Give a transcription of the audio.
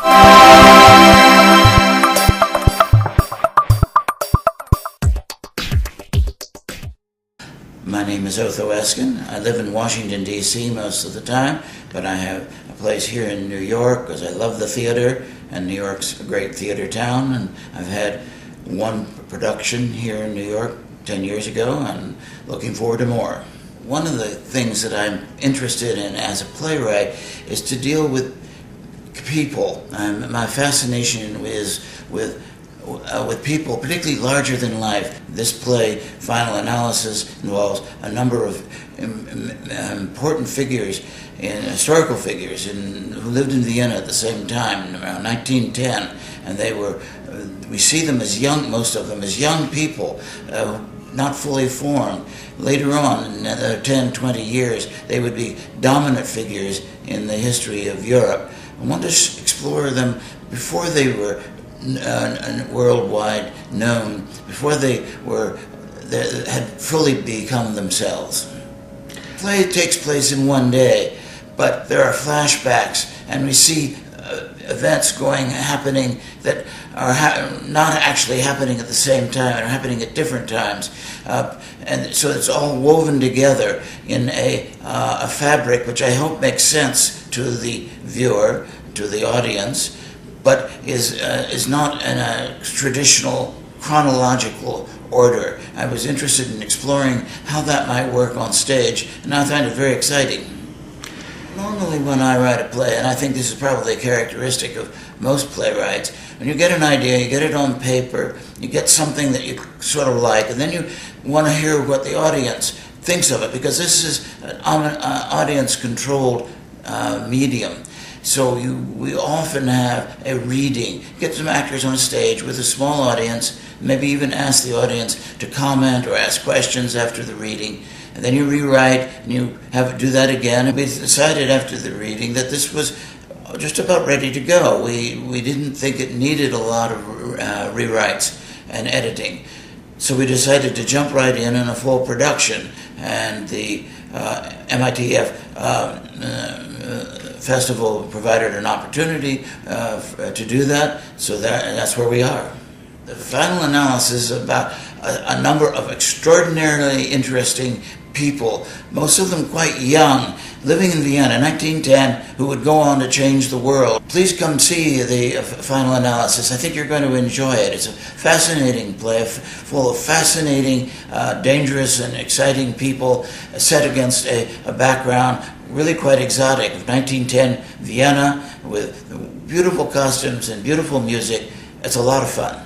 My name is Otho Eskin. I live in Washington, D.C. most of the time, but I have a place here in New York because I love the theater, and New York's a great theater town, and I've had one production here in New York 10 years ago, and looking forward to more. One of the things that I'm interested in as a playwright is to deal with people. My fascination is with people, particularly larger than life. This play, Final Analysis, involves a number of important figures, historical figures, who lived in Vienna at the same time, around 1910, and we see them as young, most of them as young people, not fully formed. Later on, in another 10, 20 years, they would be dominant figures in the history of Europe. I want to explore them before they were worldwide known, before they had fully become themselves. The play takes place in one day, but there are flashbacks, and we see events happening that are not actually happening at the same time, and are happening at different times, and so it's all woven together in a fabric which I hope makes sense to the viewer, to the audience, but is not in a traditional chronological order. I was interested in exploring how that might work on stage, and I find it very exciting. Normally when I write a play, and I think this is probably a characteristic of most playwrights, when you get an idea, you get it on paper, you get something that you sort of like, and then you want to hear what the audience thinks of it, because this is an audience-controlled medium. So we often have a reading, get some actors on stage with a small audience, maybe even ask the audience to comment or ask questions after the reading, and then you rewrite and you do that again. And we decided after the reading that this was just about ready to go. We didn't think it needed a lot of rewrites and editing. So we decided to jump right in a full production, and the MITF Festival provided an opportunity to do that, so that's where we are. The Final Analysis is about a number of extraordinarily interesting people, most of them quite young, living in Vienna in 1910, who would go on to change the world. Please come see the Final Analysis. I think you're going to enjoy it. It's a fascinating play, full of fascinating, dangerous and exciting people, set against a background really quite exotic of 1910 Vienna, with beautiful costumes and beautiful music. It's a lot of fun.